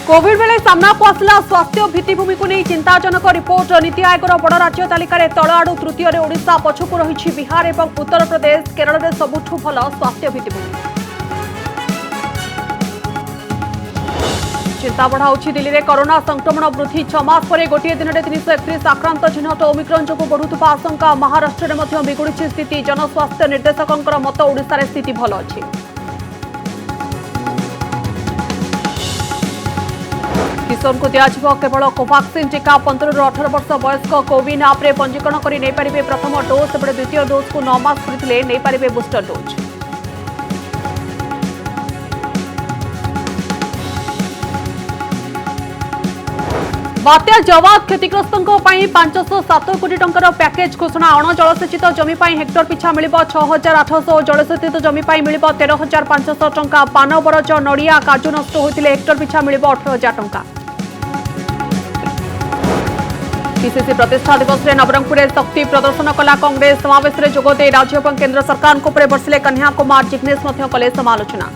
Covid बेले सामना को आसला स्वास्थ्य भित्तिभूमि को नहीं चिंताजनक रिपोर्ट। नीति आयोगर बड़ राज्य तालिकार तल आड़ तृतीय ओडिशा पछकु रही बिहार और उत्तर प्रदेश। केरल में सबुठु भल स्वास्थ्य भित्तिभूमि। चिंता बढ़ाऊँ दिल्ली में कोरोना संक्रमण वृद्धि। 6 मास पर गोटे दिन में 331 आक्रांत चिन्हट। ओमिक्रॉन जो बढ़ुवा आशंका। महाराष्ट्र में बिगुड़ी स्थिति। जनस्वास्थ्य निर्देशकों मत ओडिशा स्थिति भल अच्छी। किशोर को दिज्व केवल कोवाक्सिन टीका। 15 ରୁ 18 वर्ष वयस्क कोविन आप्रे पंजीकरण कर नहीं पारे प्रथम डोज। एपटे द्वितीय डोज को 9 मास पूरी नहीं पारे बुस्टर डोज। बात्या जवाद क्षतिग्रस्तों 507 कोटी टंकार पैकेज घोषणा। अणजलसेचित जमी हेक्टर पिछा मिल 6800 और जलसेचित जमी मिल 13500 टंका। पान बरज नड़िया काजू नष्ट होते हेक्टर पिछा मिल 18000 टंका। पीसीसी प्रतिष्ठा दिवस में नवरंगपुर शक्ति प्रदर्शन कला कांग्रेस। समावेश में जोगदे राज्य और केन्द्र सरकार को बरसिले कन्हैया कुमार। जिग्नेश कले समालोचना।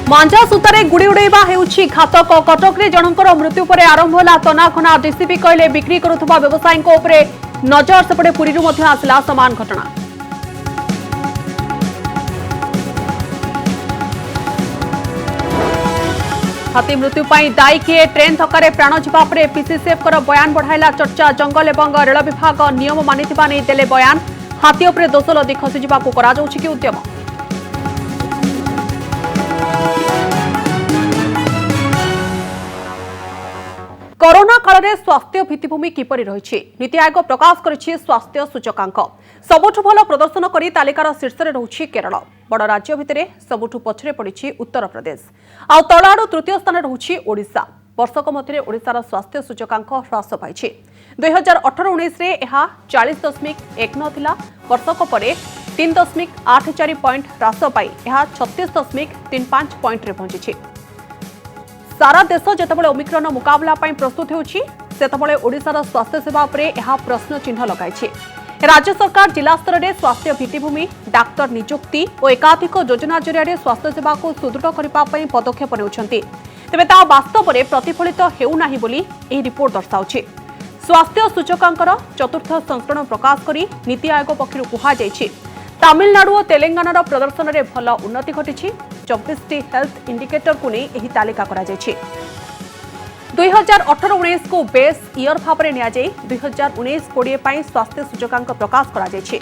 मांझा सूतारे गुड़ी उड़ाइबा हेउछि घातक। कटक रे जनकर मृत्यु पर आरंभ होला तनाखना। डीसीपी कहले बिक्री करुवा व्यवसायी उपरे नजर। सेपटे पुरी आसला समान घटना। हाथी मृत्यु दायी किए? ट्रेन थकारे प्राण जीवा पर पीसीसीएफ बयान बढ़ाइला चर्चा। जंगल और रेल विभाग नियम मानिथिबा नै देले बयान। हाथी उपरे दोष लदी खसी जीवाकू कराଯାଉଛି कि उद्यम। कोरोना काल में स्वास्थ्य भित्तिभूमि किपरि रही? नीति आयोग प्रकाश करिछि स्वास्थ्य सूचकांक। सबुठु भल प्रदर्शन करी तालिकार शीर्ष में रही केरल। बड़ राज्य भितर सबुठु पछरे पड़ी उत्तर प्रदेश। आ तलाड़ तृतीय स्थान रही ओडिशा। वर्षक मध्य ओडिशार स्वास्थ्य सूचकांक ह्रास पाई। 2018-19 में यह 40.19 थिला। वर्षक पर 3.84 पॉइंट ह्रास पाई यह 36.35 पॉइंट रे पहुंची। सारा देश जितेबाला ओमिक्रॉन मुकाबला प्रस्तुत होछि सेतेबाला ओडिशार स्वास्थ्य सेवा उपरे यह प्रश्न चिन्ह लगाई। राज्य सरकार जिला स्तर में स्वास्थ्य भित्तिभूमि, डाक्तर नियुक्ति और एकाधिक योजना जरिया स्वास्थ्य सेवा को सुदृढ़ करने पदक्षेप नेउछन्ति। तेबे ता वास्तव में प्रतिफलित हेउना बोली एही रिपोर्ट दर्शाउछि। स्वास्थ्य सूचकांकर चतुर्थ संस्करण प्रकाश करी नीति आयोग पक्षरु कुहाଯାଇଛି तमिलनाडु और तेलंगानार प्रदर्शन में भल उन्नति घटी। 24टी हेल्थ इंडिकेटर को नहीं एही तालिका करा जायछि। 2018-19 को बेस इयर भाव में नियाजाई 2019-20 पर स्वास्थ्य सूचकांक प्रकाश करा जायछि।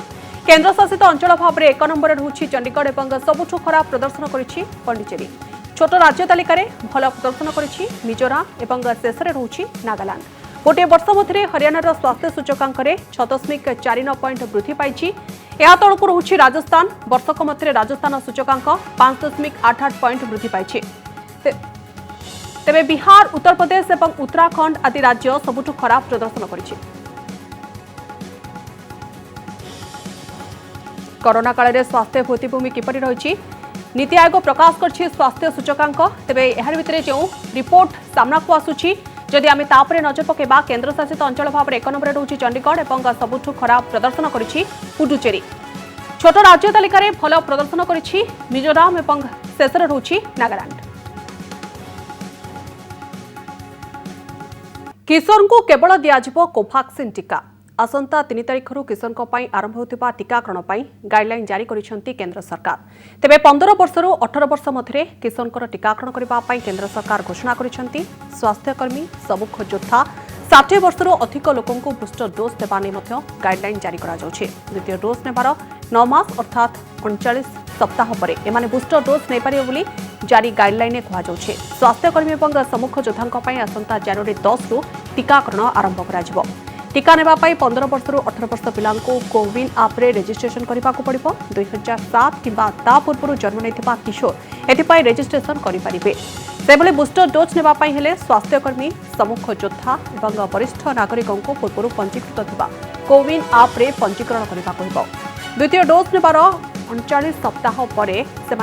केन्द्र शासित अंचल भाव में 1 नंबर रहुछि चंडीगढ़ और सबुठु खराब प्रदर्शन करिछि पंडिचेरी। छोट राज्य तालिकार भल प्रदर्शन करिछि मिजोराम और शेष में रहुछि नागालैंड। गोटे वर्ष मध्य हरियाणार स्वास्थ्य सूचकांक 6.49 पॉइंट वृद्धि पाई। या तलकू रहुछि राजस्थान। वर्षक मध्य राजस्थान सूचकांक 5.88 पॉइंट वृद्धि पाई। तेबे बिहार, उत्तर प्रदेश और उत्तराखंड आदि राज्य सबुठु खराब प्रदर्शन करिछि। कोरोना काल में स्वास्थ्य भित्तिभूमि किपरि रही? नीति आयोग प्रकाश करछि स्वास्थ्य सूचकांक। तेबे एहार भितरे जो रिपोर्ट सामना को आसुछि जदि आमे तापरे नजर पकेबा, केन्द्र शासित अंचल भाव में 1 नंबर रहुछि चंडीगढ़ और सबुठु खराब प्रदर्शन करिछि पुडुचेरी। छोट राज्य तालिकार भल प्रदर्शन करिछि मिजोराम और शेष में रहुछि नागालैंड। किशोर को केवल दिज्व कोवाक्सिन टीका। आसंता 3 तारिख किशोर आरंभ होता टीकाकरण गाइडलाइन जारी करिसेंती केंद्र सरकार। तेबे 15 वर्ष ରୁ 18 वर्ष मध्य किशोर टीकाकरण करने केंद्र सरकार घोषणा करिसेंती। स्वास्थ्यकर्मी, सबुख योद्धा, 60 वर्ष ରୁ अधिक लोकों को बुस्टर डोज देवा नहीं गाइडलाइन जारी करा जाउछि। द्वितीय डोज नेबार 9 मास अर्थात 39 सप्ताह पर एमाने बुस्टर डोज नहीं पारे बोली जारी गाइडलाइन कहुछि। स्वास्थ्यकर्मी और सम्मुख योद्धा आसंता जनवरी 10 ରୁ टीकाकरण आरंभ करा। टीका नेबा 15 वर्ष ରୁ 18 वर्ष पिला कोविन आप्रे रेजिस्ट्रेशन करने को पड़ो। 2007 किंबा ता पूर्व जन्म नहीं किशोर एथिपाई रेजिस्ट्रेशन करेंगे। सेभली बुस्टर डोज नेबापी हेले स्वास्थ्यकर्मी, सम्मुख योद्धा और वरिष्ठ नागरिकों को पूर्व पंजीकृत थिबा कोविन आप्रे पंजीकरण करने को। द्वितीय डोज नेबार 39 सप्ताह पर से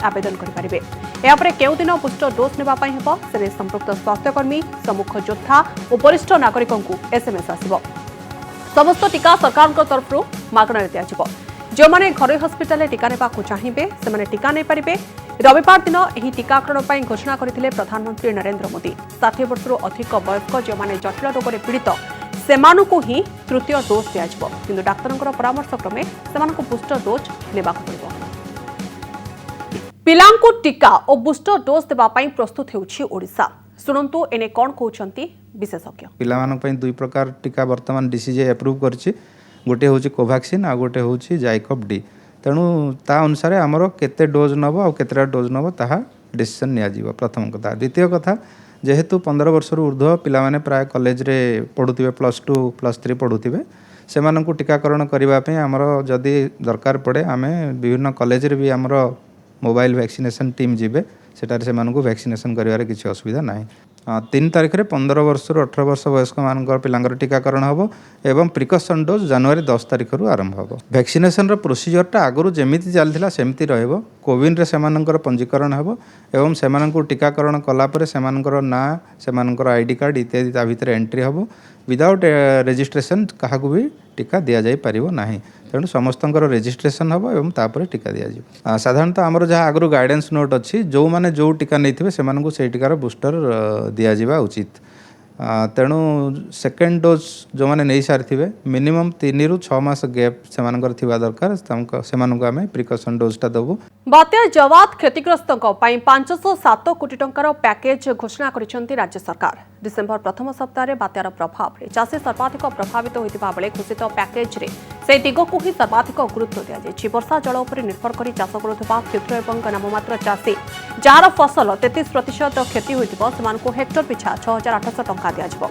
आवेदन करेंगे। यापर केउ दिन बुस्टर डोज नेबापी हेब से संपृक्त स्वास्थ्यकर्मी, सम्मुख योद्धा और वरिष्ठ नागरिकों को एसएमएस आसिब। समस्त टीका सरकार तरफ मागणार दिया। जो मैंने घरोई हस्पिटाल टीका नेबाकू चाहिए से टीका नहीं पारे। रविवार दिन यह टीकाकरण पर घोषणा करते प्रधानमंत्री नरेंद्र मोदी। 60 वर्षर अधिक वयस्क जो मैंने जटिल रोग में पीड़ित सेमानकु ही तृतीय डोज दिज्व किंतु डाक्तर परामर्श क्रमे सेमानकु बूस्टर डोज नेबाकू पड़िबो। पिलांकु टीका और बूस्टर डोज देवाई प्रस्तुत होउछि ओडिशा। सुनंतु एने कौन कहउछंती विशेषज्ञ। पिलामानक पई दुई प्रकार टीका वर्तमान डीसीजे अप्रूव करछि। गोटे होछि कोवैक्सीन आ गोटे होछि जाइकोव डी। तेणु ता अनुसार आमर केते डोज नब आ केतेटा डोज नब ताहा डिसीजन निया जीव प्रथम कथा। द्वितीय कथा जेहेतु 15 वर्षर ऊर्ध्व पिला माने प्राय कॉलेज रे पढुथिबे +2 +3 पढुथिबे सेमानंकु टीकाकरण करिबा पे आमर जदी दरकार पड़े आमे विभिन्न कॉलेज रे भी आमर मोबाइल वैक्सीनेशन टीम जीवे सेटार से मानकु वैक्सीनेशन करिवार किछि असुविधा नाही। 3 तारिख रे 15 वर्ष रु 18 वर्ष वयस्क मानकर पिलांगर टीकाकरण हबो एवं प्रिकॉशन डोज जनवरी 10 तारिख रु आरंभ हबो। वैक्सीनेशन रो प्रोसीजर ता आगरु जेमिति चलथिला सेमिति रहबो। कोविन रे सेमानकर पंजीकरण हबो एवं सेमानकु टीकाकरण कला परे सेमानकर ना सेमानकर आईडी कार्ड इत्यादि ता भितर एंट्री हबो। विदाउट रजिस्ट्रेशन काहाकु भी टीका दिया जाई परिबो नाही। तेणु समस्तंकर रजिस्ट्रेशन हम एवं तापर टीका दिया साधारणतः आमर जहाँ आगु गाइडेंस नोट अच्छी जो मैंने जो टीका नहीं से टीकार बूस्टर दिया उचित। तेणु सेकेंड डोज जो मैंने नहीं सारी मिनिमम 3 रु 6 मास गैप से दरकार से आम प्रिकॉशन डोजटा देवु। बात्या जवाद क्षतिग्रस्तों 507 कोटी टंकार पैकेज घोषणा करिसेंती राज्य सरकार। डिसेम्बर प्रथम सप्ताह बात्यार प्रभाव में चाषी सर्वाधिक प्रभावित होता बेले घोषित पैकेज रे से दिगकू ही सर्वाधिक गुरुत्व दिया जायछि। वर्षा जल उपर निर्भर कर चाष करुवा क्षुद्र एवं नाममात्र चाषी जार फसल 33% क्षति होइतिबो सेमानकु हेक्टर पिछा 6800 टंका दियाजिबो।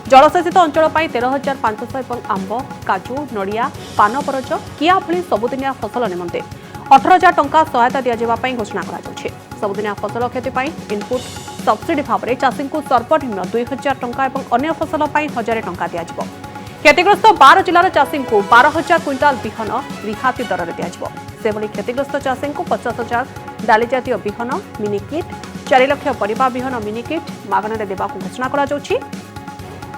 जलसेचित अंचल 13,500 एवं आंब काजू नड़िया पान बरज किया भली सबुदिनिया फसल निमंते 18,000 टंका सहायता दियाजिबा घोषणा करा। सबुदिनिया फसल क्षति इनपुट सब्सिडी भाव में चाषी को सर्वनिम्न 2,000 टंका और अन्य फसल 1,000 टंका दियाजिबो। क्षतिग्रस्त 12 जिलार चाषी को 12,000 क्विंटाल बिहन रिहाती दर में दियाजिबो। सेभली क्षतिग्रस्त चाषी को 50,000 डाली जातीय बिहन मिनी किट 4 लाख परिबा बिहन मिनी किट मागणारे देबाकू घोषणा करा जाउछि।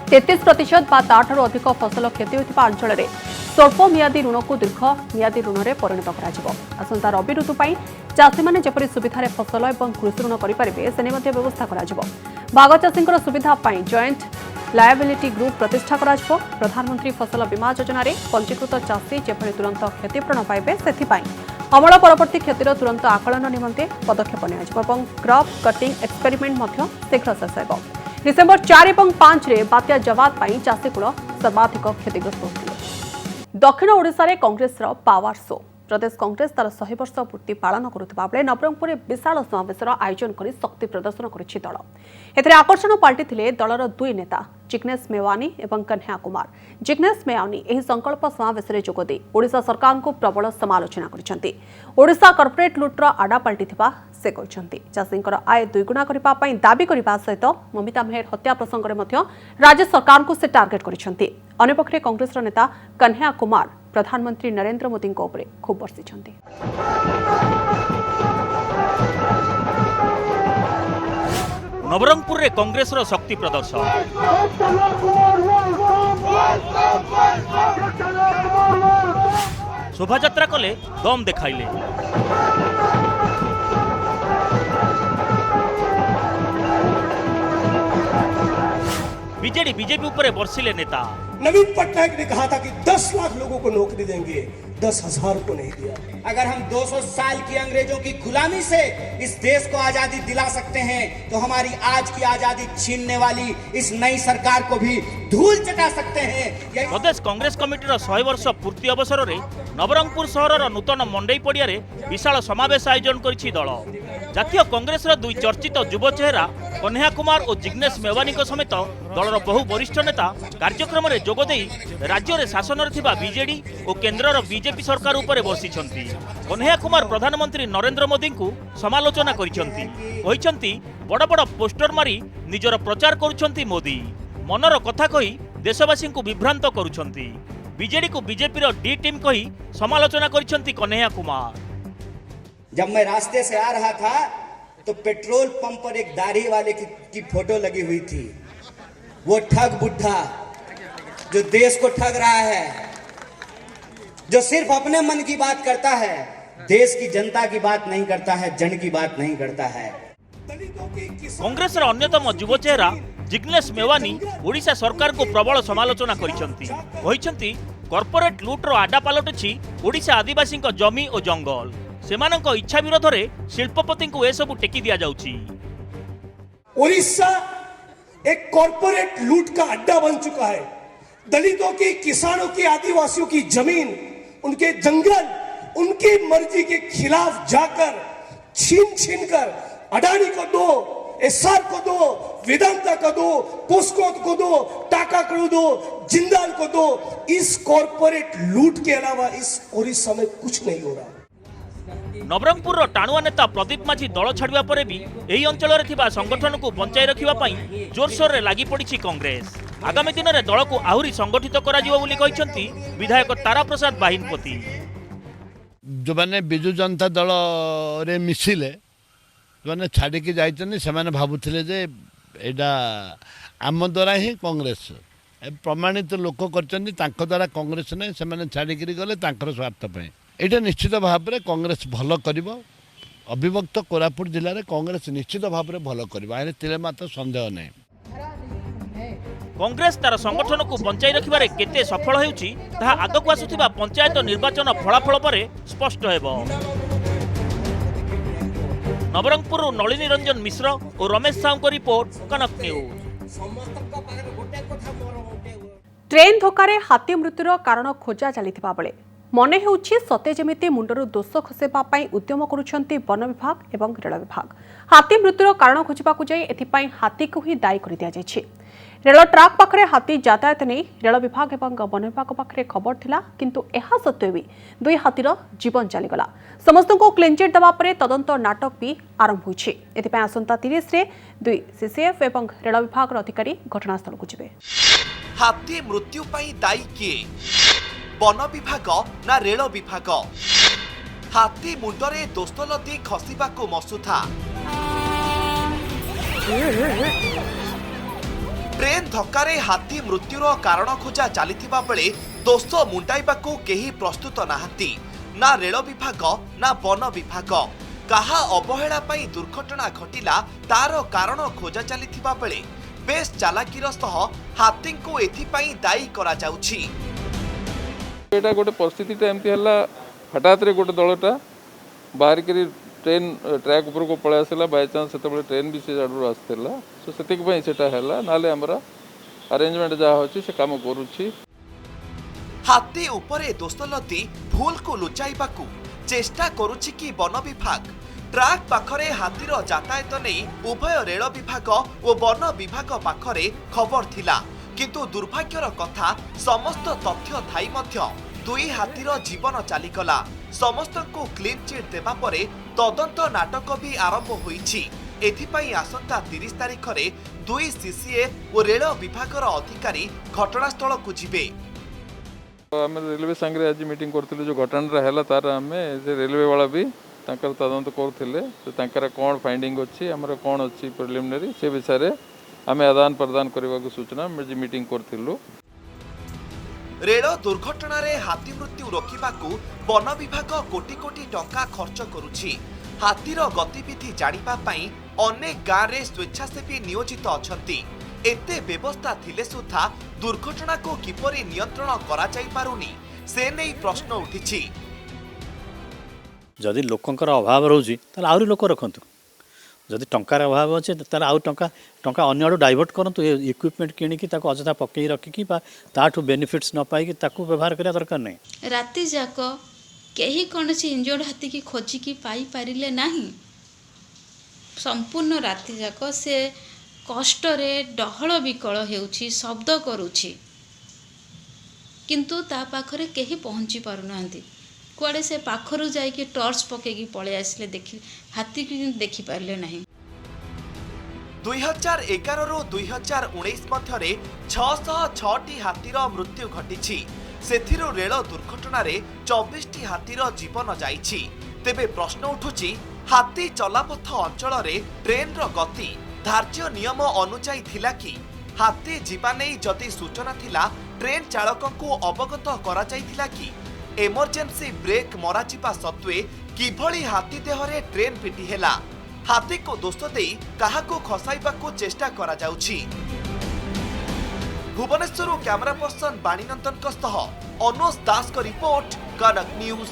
33% बा ताठू अधिक फसल क्षति होता अंचल में स्वल्प मियादी ऋण को दीर्घ मियादी ऋण में परिणत करा। आसंता रबी ऋतु चाषी मैंने जपरी सुविधार फसल और कृषि ऋण करेंगे से व्यवस्था करा। भाग चाषी सुविधा जॉइंट लायबिलिटी ग्रुप प्रतिष्ठा करा। प्रधानमंत्री फसल बीमा योजना रे पंजीकृत चाषी जेभली तुरंत क्षतिपूरण पाइबे सेथिपाई अमल परवर्ती क्षतिर तुरंत आकलन निमंते पदक्षेप नियाजिबो। क्रॉप कटिंग एक्सपेरिमेंट शीघ्र शेष होगा। डिसेम्बर 4 और 5 रे बात्या जवाद पाई चाषीकूल सर्वाधिक क्षतिग्रस्त होते। दक्षिण ओडिशा रे कांग्रेस रो पावर शो। प्रदेश कांग्रेस तार 100 वर्ष पूर्ति पालन करुवा बेले नवरंगपुर विशाल समावेश आयोजन कर शक्ति प्रदर्शन करिछि दल। एथिरे आकर्षण पाल्टिथिले दलर 2 नेता जिग्नेश मेवानी और कन्हैया कुमार। जिग्नेश मेवानी एही संकल्प समावेश रे जोगदे ओडिशा सरकार को प्रबल समालोचना करिसेंती। ओडिशा कॉर्पोरेट लुट्र आडा पाल्टिथिबा से कहते चाषींकर आय द्विगुणा करबा पई दाबी करबा सहित ममिता मेहर हत्या प्रसंग में राज्य सरकार को से टार्गेट करिसेंती। अन्यपक्षे कांग्रेस नेता कन्हैया कुमार प्रधानमंत्री नरेंद्र मोदी उपरे खूब बर्षिछंती। नवरंगपुर रे कांग्रेस रो शक्ति प्रदर्शन शोभायात्रा कले दम देखाइले। बीजेडी बीजेपी ऊपर बरसिले नेता। नवीन पटनायक ने कहा था कि 10 लाख लोगों को नौकरी देंगे, 10,000 को नहीं दिया। अगर हम 200 साल की अंग्रेजों की गुलामी से इस देश को आजादी दिला सकते हैं तो हमारी आज की आजादी छीनने वाली इस नई सरकार को भी धूल चटा सकते हैं। प्रदेश कांग्रेस कमिटीर 100 वर्ष पूर्ति अवसर में नवरंगपुर सहर नूतन मंडई पड़िया विशाल समावेश आयोजन करिछि दल। जातीय कांग्रेस दुई चर्चित युव चेहरा कन्हैया कुमार और जिग्नेश मेवानी समेत दलर बहु वरिष्ठ नेता कार्यक्रम में जोगदे राज्य में शासन में बीजेडी और केन्द्र बीजेपी सरकार उपर बसिछंती। कन्हैया कुमार प्रधानमंत्री नरेंद्र मोदी को समालोचना करिसेंती। बड़ बड़ पोस्टर मारी निजर प्रचार करुछंती मोदी। मनर कथा कही देशवासी को विभ्रांत करुछंती। बीजेडी को बीजेपी डी टीम कही समालोचना करिसेंती कन्हैया कुमार। जब मैं रास्ते से आ रहा था तो पेट्रोल पंप पर एक दाढ़ी वाले की फोटो लगी हुई थी। वो ठग बुड्ढा जो देश को ठग रहा है, जो सिर्फ अपने मन की बात करता है, देश की जनता की बात नहीं करता है, जन की बात नहीं करता है। कांग्रेस अन्यतम युव चेहरा जिग्नेश मेवानी ओडिशा सरकार को प्रबल समालोचना करिसेंती कॉर्पोरेट लुट्र आडा पलटुछि ओडिशा आदिवासी जमी और जंगल सेमानक इच्छा विरोध में शिल्पपति को ए सबु टेकी दिया जाउछि। उड़ीसा एक कॉर्पोरेट लूट का अड्डा बन चुका है। दलितों की, किसानों की, आदिवासियों की जमीन, उनके जंगल उनकी मर्जी के खिलाफ जाकर छीन कर अडानी को दो, एसआर को दो, वेदांता को दो, पोस्को को दो, टाटा को दो, जिंदाल को दो। इस कॉर्पोरेट लूट के अलावा इस उड़ीसा में कुछ नहीं हो रहा। नवरंगपुर टाणुआ नेता प्रदीप माझी दल छाड़ा पर भी यही अंचल में संगठन को बंचाई रखापी जोरसोर में लगी पड़ी कांग्रेस। आगामी दिन में दल को आहरी संगठित कर विधायक तारा प्रसाद बाहिनपति। जो मैंने बिजु जनता दल रे मिसिले जो मैंने छाड़ी जाइए से भावुले जे एटा आम द्वारा ही कांग्रेस प्रमाणित लोक कर द्वारा कांग्रेस नहीं से छाड़ी गले स्वार्थ पे। ये निश्चित भाव में कांग्रेस भल कर अविभक्त कोरापुट जिले में कांग्रेस निश्चित भाव में भल कर तिले मात्र संदेह नहीं। कांग्रेस तार संगठन को बंचाई रखिबारे केते सफल हेउची ताहा आगकु आसुथिबा पंचायत निर्वाचन फलाफल परे स्पष्ट हेबो। नवरंगपुर नलिनी रंजन मिश्र और रमेश साहू को रिपोर्ट, कनक न्यूज। ट्रेन धक्कारे हाथी मृत्युर कारण खोजा चलिथिबा बेले मने हेउछि सते जेमिति मुंडरू दोष खसेबा पई उद्यम करुछंती वन विभाग एवं रेल विभाग। हाथी मृत्युर कारण खोजिबाकु जाई एथिपई हाथी को ही दायी कर दिया जायछि। रेल ट्राक पाखरे हाथी यातायात नहीं रेल विभाग एवं वन विभाग पाखरे खबर थिला, किंतु एहा सत्वे भी दुई हाथीर जीवन चलीगला। समस्त को क्लीन चिट देवा परे तदंत नाटक भी आरंभ होइछि। एथिपई आसंता 30 रे दुई सीसीएफ एवं रेल विभाग अधिकारी घटनास्थल को जिबे। हाथी मृत्यु पई दायी किए, वन विभाग ना रेल विभाग? हाथी मुंडरे दोस्तलदी खसिबाकू मसुथा। ट्रेन धक्कारे हाथी मृत्युर कारण खोजा चलिथिबा बेले दोष मुंडाइबाकू केही प्रस्तुत नाहांती, ना रेल विभाग ना वन विभाग। कहा अवहेला पई दुर्घटना घटिला तार कारण खोजा चलिथिबा बेले बेस चालाकीर सह हाथी को एथिपई दायी करा जाउछि। एटा गोटे परिस्थिति एमती है हठात रे गोटे दलटा बाहर करी ट्रेन ट्रैक ऊपर को पळै आसला बाय चांस सेते ट्रेन भी से जाडू आसला सो सेतिक पई सेटा हैला नाले हमरा अरेंजमेंट जा होछि से काम करूछि। हाथी उपरे दोस्तलदी भूल को लुचाइबाकू चेष्टा करूछि कि वन विभाग? ट्रैक पाखरे हाथीर यातायात नहीं उभय रेल विभाग और वन विभाग पाखरे खबर थिला, किंतु दुर्भाग्यर कथा समस्त तथ्य थाई मध्य दुई हाथीर जीवन चलीगला। समस्त को क्लीन चिट देवा परे तदंत नाटक भी आरंभ होईछि। एथिपई आसंता 30 तारिख रे दुई सीसीएफ और रेल विभाग अधिकारी घटनास्थल को जिबे। आम रेलवे संगे आज मीटिंग करथिलु जो घटना हैला तार आमे रेलवे वाला भी तांकर तदंत करथिले तो तांकर कोन फाइंडिंग अछि हमर कोन अछि प्रिलिमिनरी से विषय आमे आदान प्रदान करबा को सूचना मीटिंग करथिलु। रेल दुर्घटना रे हाथी मृत्यु रोकिबाकू वन विभाग कोटी कोटी टंका खर्च करुछि। हाथीर गतिविधि जानिबा पई अनेक गाँव रे स्वेच्छासेवी नियोजित अछंती। एते व्यवस्था थिले सुद्धा दुर्घटना को किपरि नियंत्रण करा जाई पारुनी से नै प्रश्न उठिछि। जदि लोकंकर अभाव रोजी ताले आउरी लोक रखंतु, जदि टंकार अभाव अच्छे ताले आउ टंका अन्य आड़ू डाइवर्ट करंतु। इक्विपमेंट किणिकी ताको अजथा पकई रखिकी ताठू बेनिफिट्स न पाई ताको व्यवहार करिया दरकार नहीं। राति जाक केही कोनसी इंजर्ड हाथी की खोजिकी पाई पारिले नाही। संपूर्ण राति जाक से कष्ट रे डहळ विकळ हेउछि, शब्द करूछि, किंतु ता पाखरे केही पहुंची पारु नांती। कुआडे से पाखरु जाइके टॉर्च पकेकी पळे आसले देखि हाथी की देखि पारले नाही। 2011 रु 2019 मध्यरे 606टी हाथीर मृत्यु घटिछि। सेथिरु रेल दुर्घटना रे 24टी हाथीर जीवन जाइछि। तेबे प्रश्न उठुछि, हाथी चलापथ अंचल रे ट्रेन रो गति धार्य नियम अनुसाई थिला कि? हाथी जीवा नै जदि सूचना थिला ट्रेन चालक को अवगत करा जाइथिला कि? एमरजेंसी ब्रेक मराजिबा सत्वे किभली हाथी देहरे ट्रेन पिटी हेला हाथी को दोष दे काहाको खसाइबाकू चेष्टा करा जाउछि। भुवनेश्वर कैमरा पर्सन बाणीनंदन अनुज दास का रिपोर्ट कनक न्यूज।